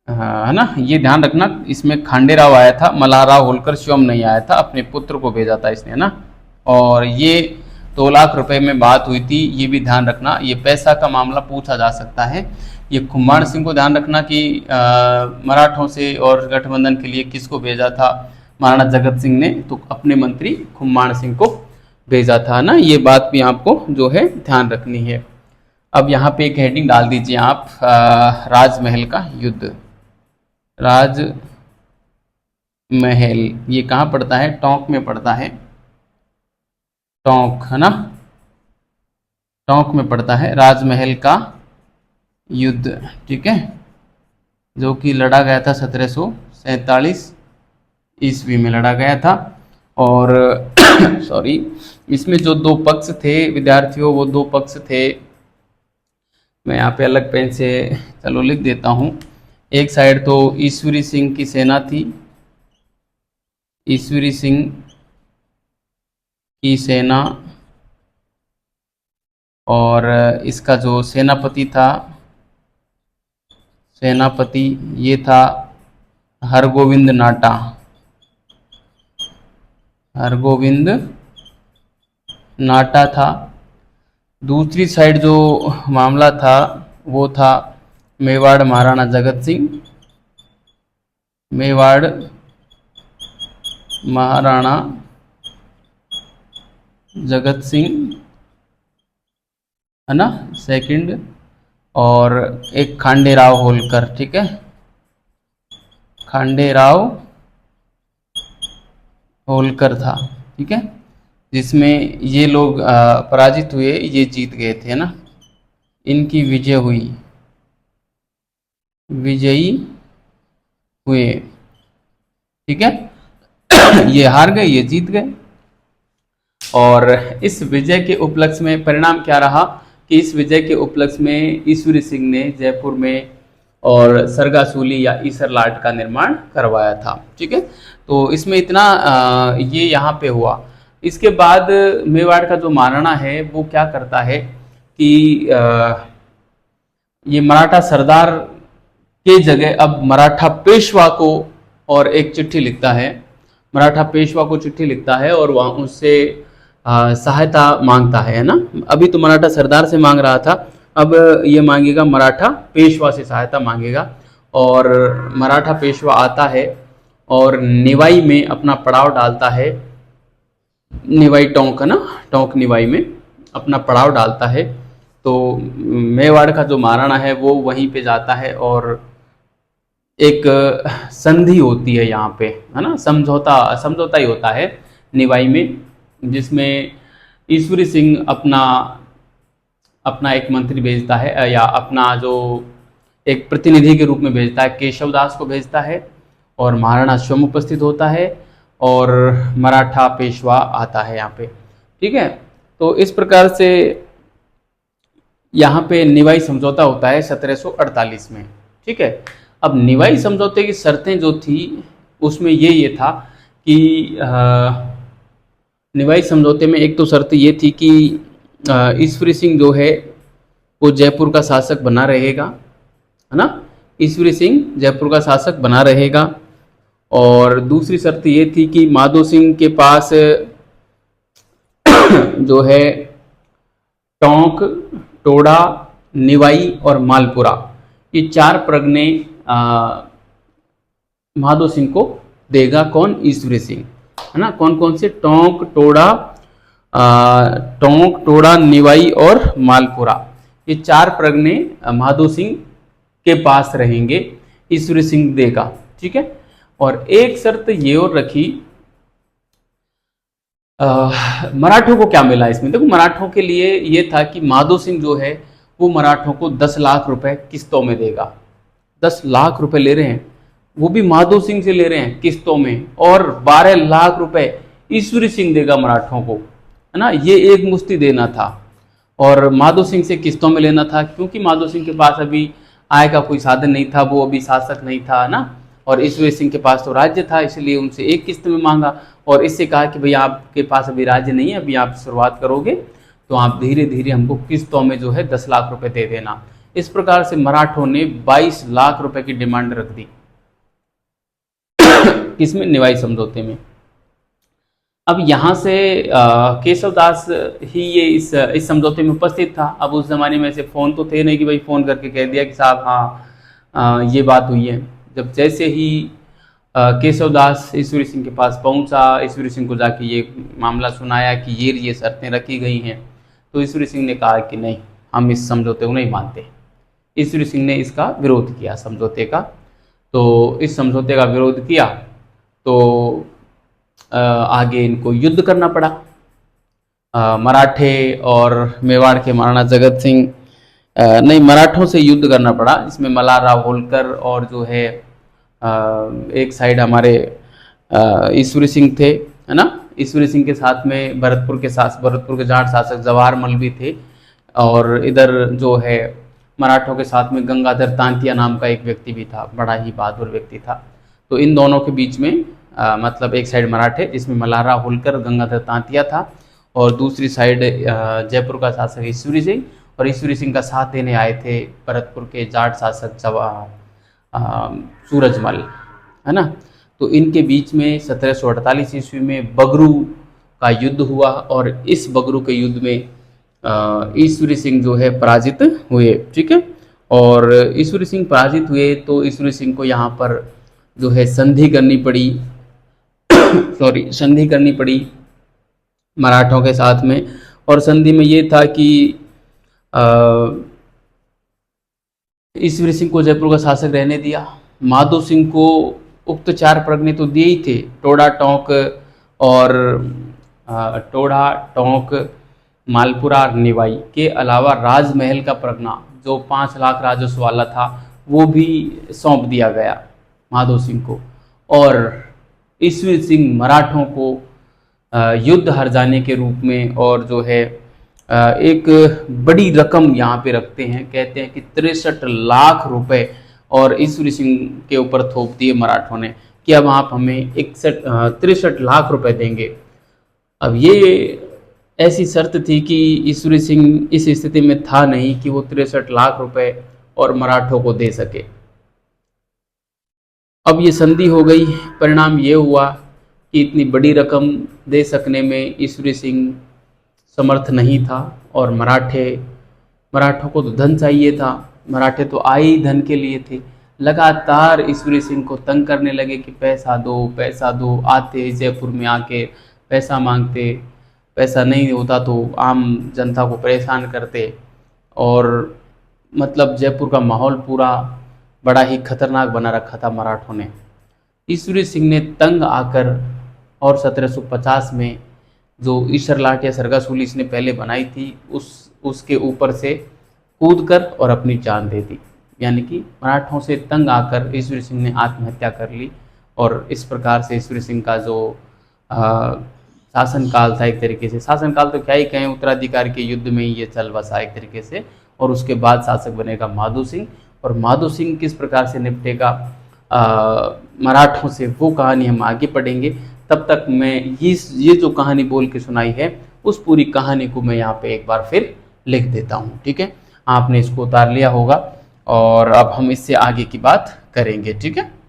ना, ये ध्यान रखना, इसमें खांडेराव आया था, मल्हार राव होलकर स्वयं नहीं आया था, अपने पुत्र को भेजा था इसने, है ना। और ये 2 लाख रुपए में बात हुई थी, ये भी ध्यान रखना, ये पैसा का मामला पूछा जा सकता है। ये खुम्मान सिंह को ध्यान रखना कि मराठों से और गठबंधन के लिए किसको भेजा था, महाराणा जगत सिंह ने तो अपने मंत्री खुम्मान सिंह को भेजा था ना। ये बात भी आपको जो है ध्यान रखनी है। अब यहाँ पे एक हेडिंग डाल दीजिए आप, राजमहल का युद्ध। राजमहल ये कहाँ पड़ता है, टोंक में पड़ता है, टोंक, है ना, टोंक में पड़ता है राजमहल का युद्ध। ठीक है, जो कि लड़ा गया था 1747 ईस्वी में लड़ा गया था। और इसमें जो 2 पक्ष थे विद्यार्थियों, वो 2 पक्ष थे, मैं यहाँ पे अलग पेन से चलो लिख देता हूँ। एक साइड तो ईश्वरी सिंह की सेना थी, ईश्वरी सिंह की सेना, और इसका जो सेनापति था, ये था हरगोविंद नाटा था। दूसरी साइड जो मामला था वो था मेवाड़ महाराणा जगत सिंह, मेवाड़ महाराणा जगत सिंह, है ना, सेकंड, और एक खांडेराव होलकर। ठीक है, खांडेराव होलकर था। ठीक है, जिसमें ये लोग पराजित हुए, ये जीत गए थे, ना, इनकी विजयी हुए। ठीक है, ये हार गए, ये जीत गए। और इस विजय के उपलक्ष्य में परिणाम क्या रहा कि इस विजय के उपलक्ष्य में ईश्वरी सिंह ने जयपुर में और सरगासूली या ईसरलाट का निर्माण करवाया था। ठीक है, तो इसमें इतना ये यहाँ पे हुआ। इसके बाद मेवाड़ का जो महाराणा है वो क्या करता है कि ये मराठा सरदार के जगह अब मराठा पेशवा को और एक चिट्ठी लिखता है, मराठा पेशवा को चिट्ठी लिखता है और वहाँ उससे सहायता मांगता है ना। अभी तो मराठा सरदार से मांग रहा था, अब ये मांगेगा मराठा पेशवा से सहायता मांगेगा। और मराठा पेशवा आता है और निवाई में अपना पड़ाव डालता है, निवाई टोंक है ना, टोंक निवाई में अपना पड़ाव डालता है। तो मेवाड़ का जो महाराणा है वो वहीं पे जाता है और एक संधि होती है यहाँ पे, है ना, समझौता ही होता है निवाई में, जिसमें ईश्वरी सिंह अपना एक मंत्री भेजता है, या अपना जो एक प्रतिनिधि के रूप में भेजता है, केशवदास को भेजता है, और महाराणा स्वयं उपस्थित होता है और मराठा पेशवा आता है यहाँ पे। ठीक है, तो इस प्रकार से यहाँ पे निवाई समझौता होता है 1748 में। ठीक है, अब निवाई समझौते की शर्तें जो थी उसमें ये था कि निवाई समझौते में एक तो शर्त ये थी कि ईश्वरी सिंह जो है वो जयपुर का शासक बना रहेगा, है ना, ईश्वरी सिंह जयपुर का शासक बना रहेगा। और दूसरी शर्त ये थी कि माधो सिंह के पास जो है टोंक, टोडा, निवाई और मालपुरा, ये 4 प्रगने माधो सिंह को देगा। कौन? ईश्वरी सिंह, है ना। कौन कौन से? टोंक, टोडा, निवाई और मालपुरा, ये 4 प्रगने माधो सिंह के पास रहेंगे, ईश्वरी सिंह देगा। ठीक है, और एक शर्त ये और रखी, मराठों को क्या मिला इसमें? देखो, मराठों के लिए ये था कि माधो सिंह जो है वो मराठों को 10 लाख रुपए किस्तों में देगा। 10 लाख रुपए ले रहे हैं, वो भी माधो सिंह से ले रहे हैं किस्तों में, और 12 लाख रुपए ईश्वरी सिंह देगा मराठों को, है ना। ये एक मुश्ती देना था और माधो सिंह से किस्तों में लेना था, क्योंकि माधो सिंह के पास अभी आय का कोई साधन नहीं था, वो अभी शासक नहीं था, है ना। और ईश्वरी सिंह के पास तो राज्य था, इसलिए उनसे एक किस्त में मांगा और इससे कहा कि भाई आपके पास अभी राज्य नहीं है, अभी आप शुरुआत करोगे तो आप धीरे धीरे हमको किस्तों में जो है 10 लाख रुपए दे देना। इस प्रकार से मराठों ने 22 लाख रुपए की डिमांड रख दी किसमें? निवाई समझौते में। अब यहाँ से केशवदास ही ये इस समझौते में उपस्थित था। अब उस जमाने में ऐसे फ़ोन तो थे नहीं कि भाई फ़ोन करके कह दिया कि साहब हाँ ये बात हुई है। जब जैसे ही केशवदास ईश्वरी सिंह के पास पहुंचा, ईश्वरी सिंह को जाके ये मामला सुनाया कि ये शर्तें रखी गई हैं, तो ईश्वरी सिंह ने कहा कि नहीं, हम इस समझौते को नहीं मानते। ईश्वरी सिंह ने इसका विरोध किया समझौते का। तो इस समझौते का विरोध किया तो आगे इनको युद्ध करना पड़ा। मराठे और मेवाड़ के महाराणा जगत सिंह नहीं, मराठों से युद्ध करना पड़ा। इसमें मल्हारराव होलकर और जो है एक साइड हमारे ईश्वरी सिंह थे, है ना। ईश्वरी सिंह के साथ में भरतपुर के जाट शासक जवाहर मल भी थे, और इधर जो है मराठों के साथ में गंगाधर तांतिया नाम का एक व्यक्ति भी था, बड़ा ही बहादुर व्यक्ति था। तो इन दोनों के बीच में मतलब एक साइड मराठे जिसमें मल्हारराव होलकर, गंगाधर तांतिया था, और दूसरी साइड जयपुर का शासक ईश्वरी सिंह, और ईश्वरी सिंह का साथ देने आए थे भरतपुर के जाट शासक सूरजमल, है ना। तो इनके बीच में 1748 ईस्वी में बगरू का युद्ध हुआ, और इस बगरू के युद्ध में ईश्वरी सिंह जो है पराजित हुए। ठीक है, और ईश्वरी सिंह पराजित हुए तो ईश्वरी सिंह को यहाँ पर जो है संधि करनी पड़ी संधि करनी पड़ी मराठों के साथ में। और संधि में ये था कि ईश्वरी सिंह को जयपुर का शासक रहने दिया, माधो सिंह को उक्त 4 प्रगने तो दिए ही थे, टोडा, टोंक, मालपुरा और निवाई के अलावा राजमहल का प्रगना जो 5 लाख राजस्व वाला था वो भी सौंप दिया गया माधो सिंह को। और ईश्वरी सिंह मराठों को युद्ध हार जाने के रूप में और जो है एक बड़ी रकम यहाँ पे रखते हैं, कहते हैं कि 63 लाख रुपए और ईश्वरी सिंह के ऊपर थोप दिए मराठों ने कि अब आप हमें 63 लाख रुपए देंगे। अब ये ऐसी शर्त थी कि ईश्वरी सिंह इस स्थिति में था नहीं कि वो 63 लाख रुपए और मराठों को दे सके। अब ये संधि हो गई, परिणाम ये हुआ कि इतनी बड़ी रकम दे सकने में ईश्वरी सिंह समर्थ नहीं था, और मराठों को तो धन चाहिए था, मराठे तो आए ही धन के लिए थे। लगातार ईश्वरी सिंह को तंग करने लगे कि पैसा दो पैसा दो, आते जयपुर में आके पैसा मांगते, पैसा नहीं होता तो आम जनता को परेशान करते, और मतलब जयपुर का माहौल पूरा बड़ा ही खतरनाक बना रखा था मराठों ने। ईश्वरी सिंह ने तंग आकर और 1750 में जो ईशरलाट या सरगासूली इसने पहले बनाई थी उसके ऊपर से कूदकर और अपनी जान दे दी। यानी कि मराठों से तंग आकर ईश्वरी सिंह ने आत्महत्या कर ली, और इस प्रकार से ईश्वरी सिंह का जो शासनकाल था, एक तरीके से शासनकाल तो क्या ही कहें, उत्तराधिकार के युद्ध में ही ये चल बसा एक तरीके से। और उसके बाद शासक बनेगा माधो सिंह, और माधो सिंह किस प्रकार से निपटेगा मराठों से, वो कहानी हम आगे पढ़ेंगे। तब तक मैं ये जो कहानी बोल के सुनाई है उस पूरी कहानी को मैं यहाँ पे एक बार फिर लिख देता हूँ। ठीक है, आपने इसको उतार लिया होगा, और अब हम इससे आगे की बात करेंगे। ठीक है,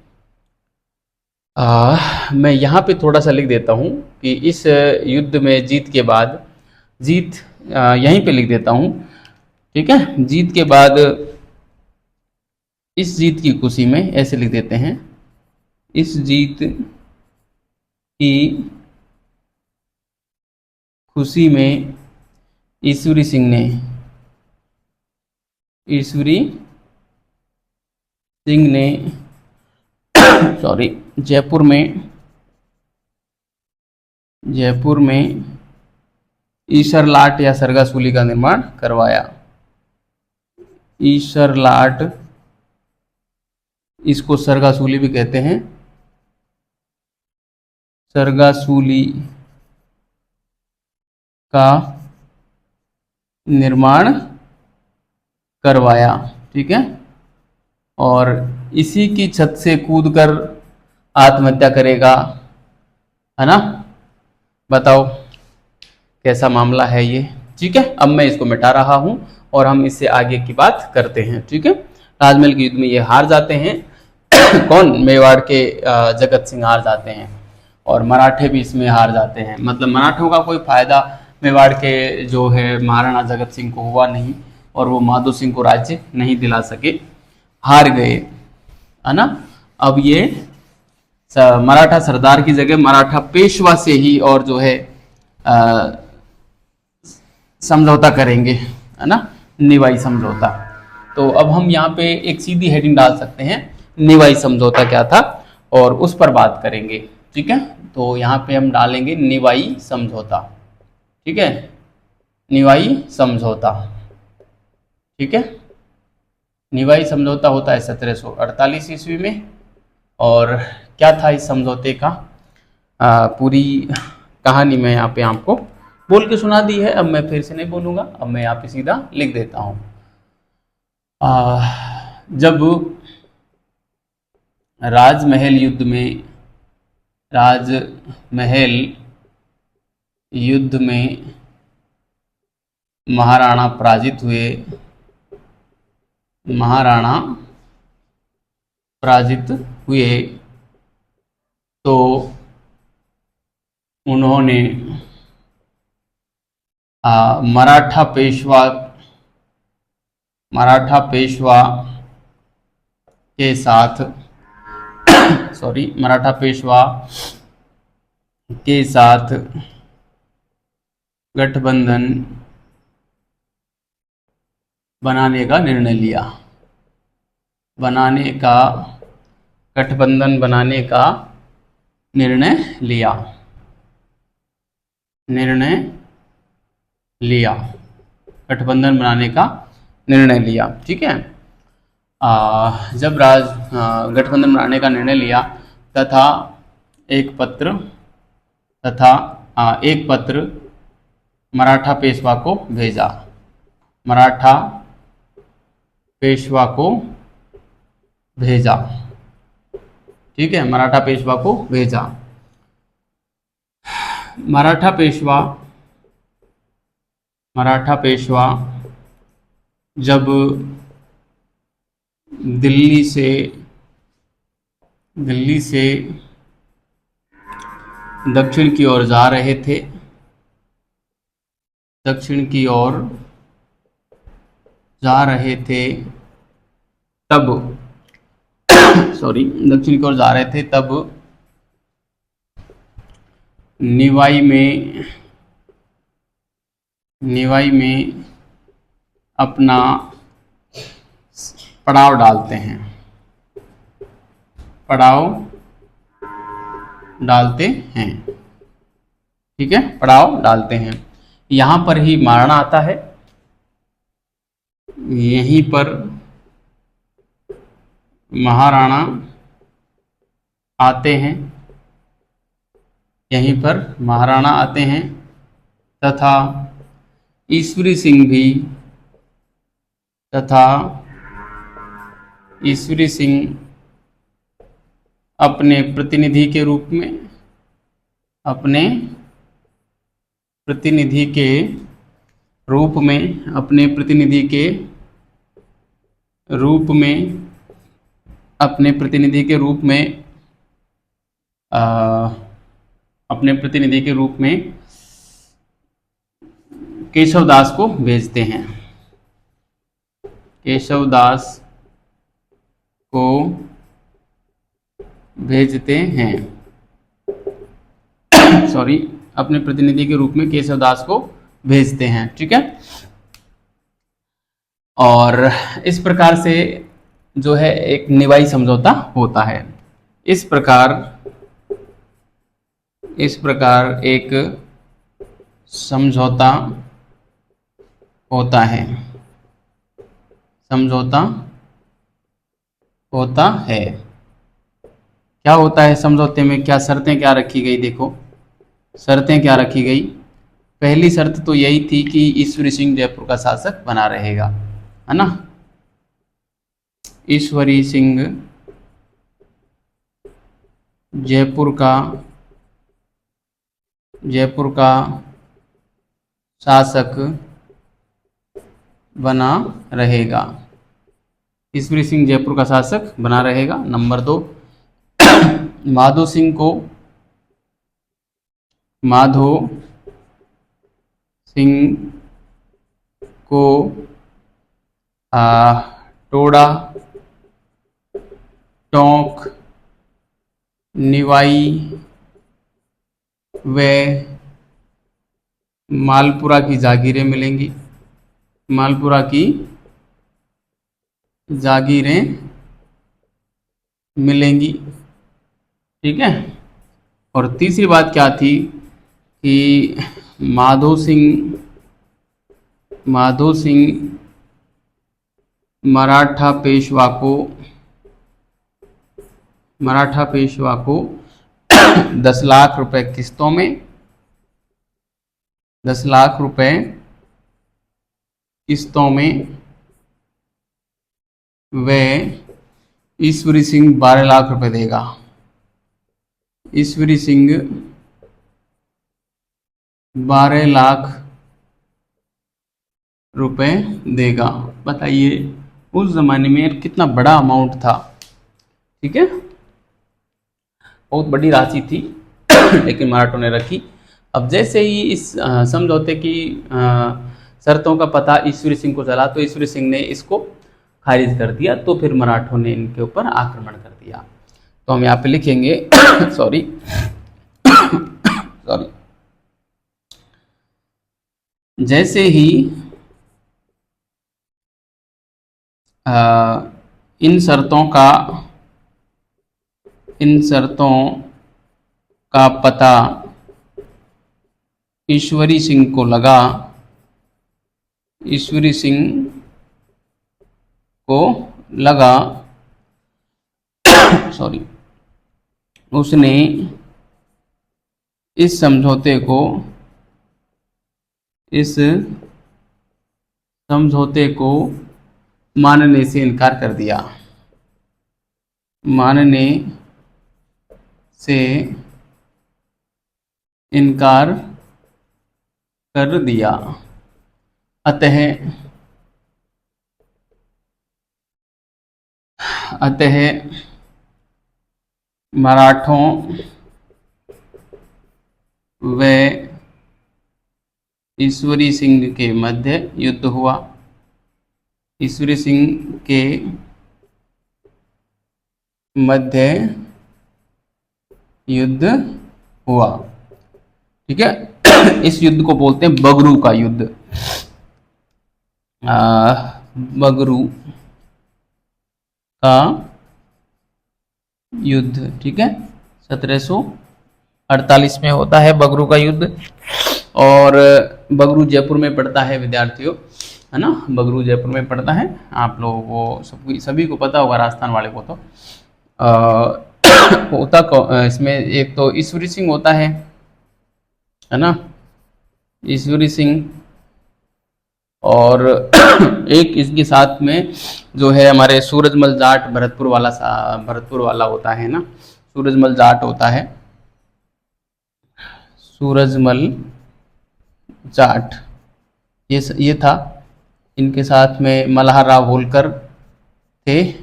मैं यहाँ पे थोड़ा सा लिख देता हूँ कि इस युद्ध में जीत के बाद, जीत यहीं पे लिख देता हूँ। ठीक है, जीत के बाद, इस जीत की खुशी में ऐसे लिख देते हैं, इस जीत की खुशी में ईश्वरी सिंह ने सॉरी जयपुर में ईशरलाट या सरगासूली का निर्माण करवाया। ईशरलाट, इसको सरगासूली भी कहते हैं, सरगासूली का निर्माण करवाया। ठीक है, और इसी की छत से कूदकर आत्महत्या करेगा, है ना। बताओ कैसा मामला है ये। ठीक है, अब मैं इसको मिटा रहा हूं और हम इससे आगे की बात करते हैं। ठीक है, राजमहल के युद्ध में ये हार जाते हैं कौन, मेवाड़ के जगत सिंह हार जाते हैं, और मराठे भी इसमें हार जाते हैं। मतलब मराठों का कोई फायदा मेवाड़ के जो है महाराणा जगत सिंह को हुआ नहीं, और वो माधो सिंह को राज्य नहीं दिला सके, हार गए, है ना। अब ये मराठा सरदार की जगह मराठा पेशवा से ही और जो है समझौता करेंगे, है ना, निवाई समझौता। तो अब हम यहाँ पे एक सीधी हेडिंग डाल सकते हैं, निवाई समझौता क्या था, और उस पर बात करेंगे। ठीक है, तो यहाँ पे हम डालेंगे निवाई समझौता। ठीक है, निवाई समझौता। ठीक है, निवाई समझौता होता है 1748 ईस्वी में, और क्या था इस समझौते का, पूरी कहानी मैं यहाँ पे आपको बोल के सुना दी है। अब मैं फिर से नहीं बोलूँगा, अब मैं यहाँ पे सीधा लिख देता हूँ। जब राजमहल युद्ध में महाराणा पराजित हुए तो उन्होंने मराठा पेशवा के साथ गठबंधन बनाने का निर्णय लिया। ठीक है, जब गठबंधन बनाने का निर्णय लिया तथा एक पत्र मराठा पेशवा को भेजा। मराठा पेशवा को भेजा। मराठा पेशवा जब दिल्ली से दक्षिण की ओर जा रहे थे, दक्षिण की ओर जा रहे थे तब दक्षिण की ओर जा रहे थे तब निवाई में अपना पड़ाव डालते हैं, ठीक है, पड़ाव डालते हैं। यहां पर ही महाराणा आता है, यहीं पर महाराणा आते हैं, यहीं पर महाराणा आते हैं तथा ईश्वरी सिंह अपने प्रतिनिधि के रूप में केशवदास को भेजते हैं, अपने प्रतिनिधि के रूप में केशवदास को भेजते हैं, ठीक है। और इस प्रकार से जो है एक निवाई समझौता होता है। इस प्रकार एक समझौता होता है, क्या होता है समझौते में, क्या शर्तें क्या रखी गई? देखो शर्तें क्या रखी गई। पहली शर्त तो यही थी कि ईश्वरी सिंह जयपुर का शासक बना रहेगा, है ना। ईश्वरी सिंह जयपुर का शासक बना रहेगा, ईश्वरी सिंह जयपुर का शासक बना रहेगा। नंबर 2, माधो सिंह को टोड़ा, टोंक, निवाई व मालपुरा की जागीरें मिलेंगी, ठीक है। और तीसरी बात क्या थी कि माधो सिंह मराठा पेशवा को 10 लाख रुपए किस्तों में, 10 लाख रुपए किस्तों में व ईश्वरी सिंह 12 लाख रुपए देगा, ईश्वरी सिंह 12 लाख रुपए देगा। बताइए उस जमाने में कितना बड़ा अमाउंट था, ठीक है, बहुत बड़ी राशि थी लेकिन मराठों ने रखी। अब जैसे ही इस समझौते की शर्तों का पता ईश्वरी सिंह को चला तो ईश्वरी सिंह ने इसको खारिज कर दिया, तो फिर मराठों ने इनके ऊपर आक्रमण कर दिया। तो हम यहाँ पे लिखेंगे सॉरी जैसे ही इन शर्तों का पता ईश्वरी सिंह को लगा, उसने इस समझौते को मानने से इनकार कर दिया, अतः अतः मराठों व ईश्वरी सिंह के मध्य युद्ध हुआ। ईश्वरी सिंह के मध्य युद्ध हुआ, ठीक है। इस युद्ध को बोलते हैं बगरू का युद्ध। बगरू का युद्ध, ठीक है, 1748 में होता है बगरू का युद्ध। और बगरू जयपुर में पड़ता है विद्यार्थियों, है ना, बगरू जयपुर में पड़ता है। आप लोगों को सभी को पता होगा, राजस्थान वाले को तो। होता इसमें एक तो ईश्वरी सिंह होता है ना, ईश्वरी सिंह, और एक इसके साथ में जो है हमारे सूरजमल जाट भरतपुर वाला होता है ना, सूरजमल जाट होता है, सूरजमल जाट, ये था। इनके साथ में मल्हारराव होलकर थे,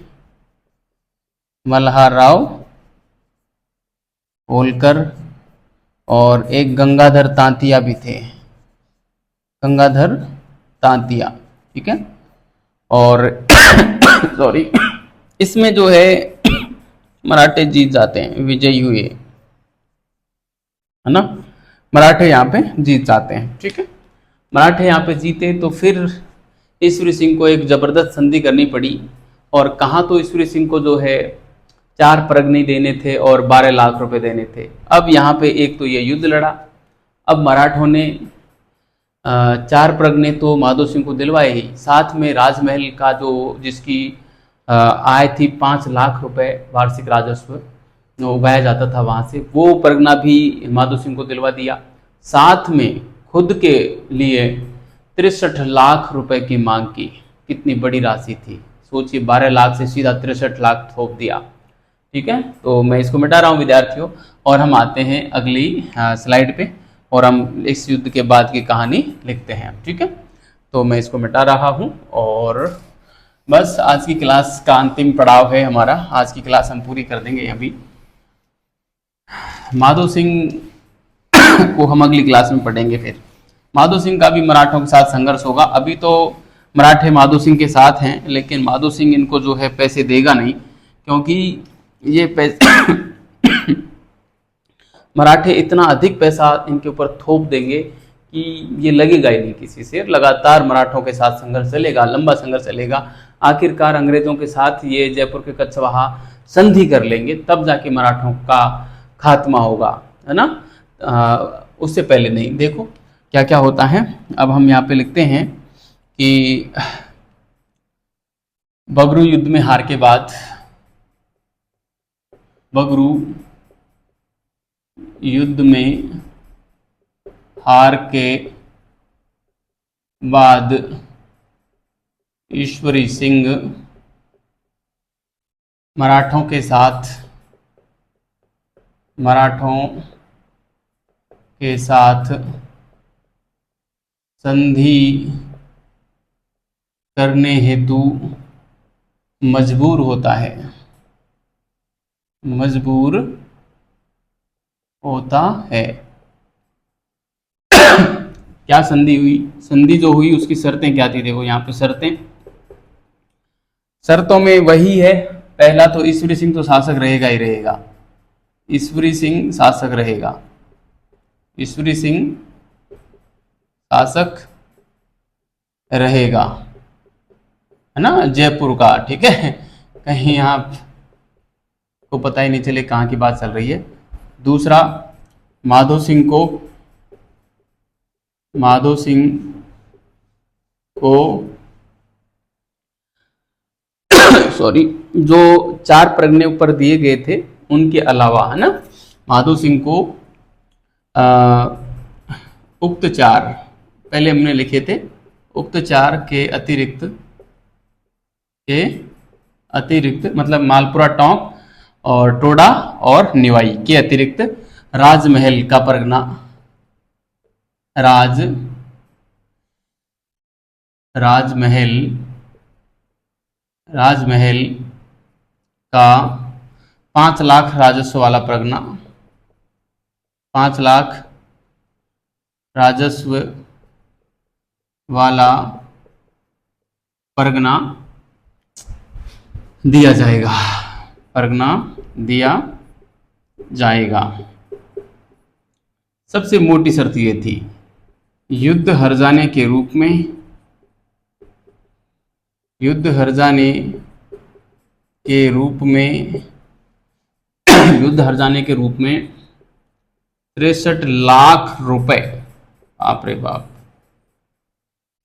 मल्हारराव होलकर, और एक गंगाधर तांतिया भी थे, गंगाधर तांतिया, ठीक है। और सॉरी, इसमें जो है मराठे जीत जाते हैं, विजयी हुए, है ना, मराठे यहाँ पे जीत जाते हैं, ठीक है। मराठे यहाँ पे जीते तो फिर ईश्वरी सिंह को एक जबरदस्त संधि करनी पड़ी। और कहाँ तो ईश्वरी सिंह को जो है 4 परगने देने थे और 12 लाख रुपए देने थे। अब यहाँ पे एक तो ये युद्ध लड़ा, अब मराठों ने 4 परगने तो माधो सिंह को दिलवाए ही, साथ में राजमहल का जिसकी आय थी 5 लाख रुपए वार्षिक राजस्व उगाया जाता था वहाँ से, वो परगना भी माधो सिंह को दिलवा दिया। साथ में खुद के लिए 63 लाख रुपए की मांग की। कितनी बड़ी राशि थी, सोचिए, 12 लाख से सीधा 63 लाख थोप दिया, ठीक है। तो मैं इसको मिटा रहा हूँ विद्यार्थियों, और हम आते हैं अगली स्लाइड पे, और हम इस युद्ध के बाद की कहानी लिखते हैं, ठीक है। तो मैं इसको मिटा रहा हूँ, और बस आज की क्लास का अंतिम पड़ाव है हमारा। आज की क्लास हम पूरी कर देंगे अभी। माधो सिंह को हम अगली क्लास में पढ़ेंगे। फिर माधो सिंह का भी मराठों के साथ संघर्ष होगा। अभी तो मराठे माधो सिंह के साथ हैं, लेकिन माधो सिंह इनको जो है पैसे देगा नहीं, क्योंकि ये पैसे मराठे इतना अधिक पैसा इनके ऊपर थोप देंगे कि ये लगेगा ही नहीं किसी से। लगातार मराठों के साथ संघर्ष चलेगा, लंबा संघर्ष चलेगा। आखिरकार अंग्रेजों के साथ ये जयपुर के कछवाहा संधि कर लेंगे, तब जाके मराठों का खात्मा होगा, है ना। उससे पहले नहीं। देखो क्या क्या होता है। अब हम यहाँ पे लिखते हैं कि बगरू युद्ध में हार के बाद, बगरू युद्ध में हार के बाद ईश्वरी सिंह मराठों के साथ संधि करने हेतु मजबूर होता है, क्या संधि हुई? संधि जो हुई उसकी शर्तें क्या थी? देखो यहाँ पे शर्तों में वही है। पहला तो ईश्वरी सिंह तो शासक रहेगा ही रहेगा, ईश्वरी सिंह शासक रहेगा, ईश्वरी सिंह शासक रहेगा, है ना, जयपुर का, ठीक है। कहीं आप को पता ही नहीं चले कहाँ की बात चल रही है। दूसरा, माधो सिंह को सॉरी, जो 4 परगने ऊपर दिए गए थे उनके अलावा, है ना, माधो सिंह को उक्त 4 पहले हमने लिखे थे, उक्त 4 के अतिरिक्त मतलब मालपुरा, टोंक और टोडा और निवाई के अतिरिक्त राजमहल का परगना, राजमहल का 5 लाख राजस्व वाला परगना, 5 लाख राजस्व वाला परगना दिया जाएगा, परगना दिया जाएगा। सबसे मोटी शर्त ये थी, युद्ध हर जाने के रूप में, युद्ध हर जाने के रूप में, युद्ध हर जाने के रूप में 63 लाख रुपए, बाप रे बाप,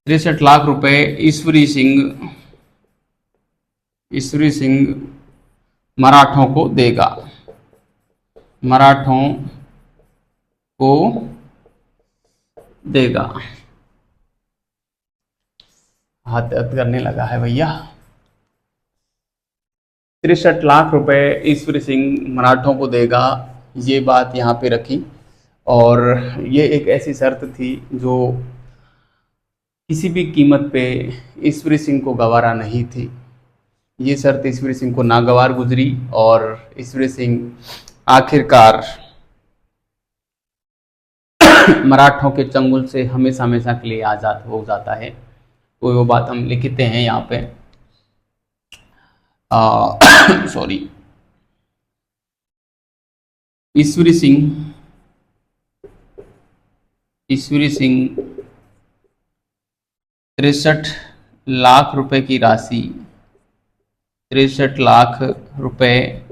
63 लाख रुपए ईश्वरी सिंह मराठों को देगा, मराठों को देगा। हाथ दर्द करने लगा है भैया। 63 लाख रुपए ईश्वरी सिंह मराठों को देगा, ये बात यहाँ पे रखी। और ये एक ऐसी शर्त थी जो किसी भी कीमत पे ईश्वरी सिंह को गवारा नहीं थी। ये शर्त ईश्वरी सिंह को नागवार गुजरी और ईश्वरी सिंह आखिरकार मराठों के चंगुल से हमेशा हमेशा के लिए आज़ाद हो जाता है। तो वो बात हम लिखते हैं यहाँ पे, सॉरी, ईश्वरी सिंह 63 लाख रुपए की राशि, 63 लाख रुपए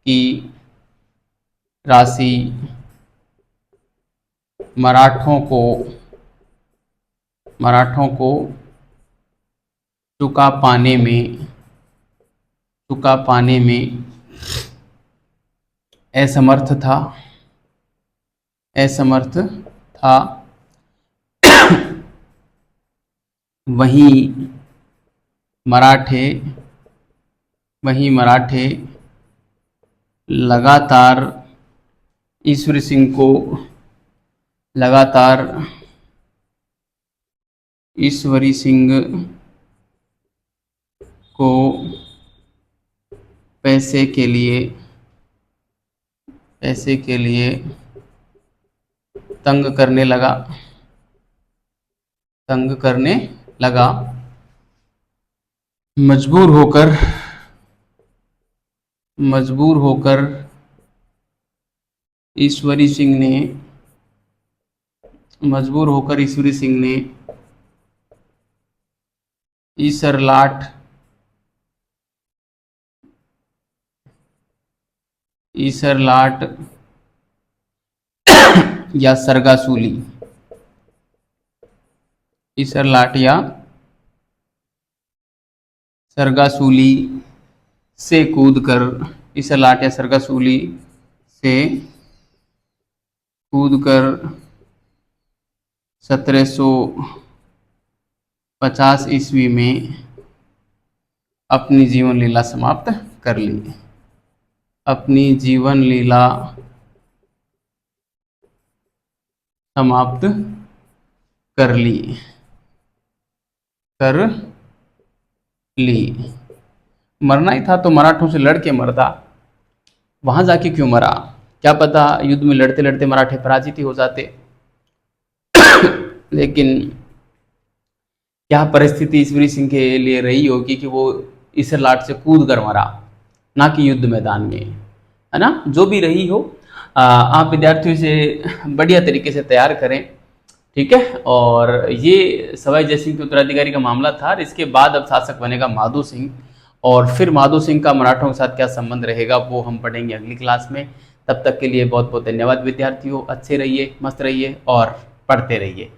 की राशि मराठों को चुका पाने में असमर्थ था। वहीं मराठे लगातार ईश्वरी सिंह को पैसे के लिए तंग करने लगा। मजबूर होकर ईश्वरी सिंह ने ईसरलाट या सरगासूली, ईसरलाट या सरगासूली से कूदकर 1750 ईस्वी में अपनी जीवन लीला समाप्त कर ली। अपनी जीवन लीला समाप्त कर ली। मरना ही था तो मराठों से लड़ के मरता, वहां जाके क्यों मरा? क्या पता युद्ध में लड़ते लड़ते मराठे पराजित ही हो जाते। लेकिन क्या परिस्थिति ईश्वरी सिंह के लिए रही होगी कि वो ईसरलाट से कूद कर मरा, ना कि युद्ध मैदान में, है ना। जो भी रही हो, आप विद्यार्थियों से बढ़िया तरीके से तैयार करें, ठीक है। और ये सवाई जयसिंह के उत्तराधिकारी का मामला था। इसके बाद अब शासक बनेगा माधो सिंह, और फिर माधो सिंह का मराठों के साथ क्या संबंध रहेगा वो हम पढ़ेंगे अगली क्लास में। तब तक के लिए बहुत बहुत धन्यवाद विद्यार्थियों। अच्छे रहिए, मस्त रहिए और पढ़ते रहिए।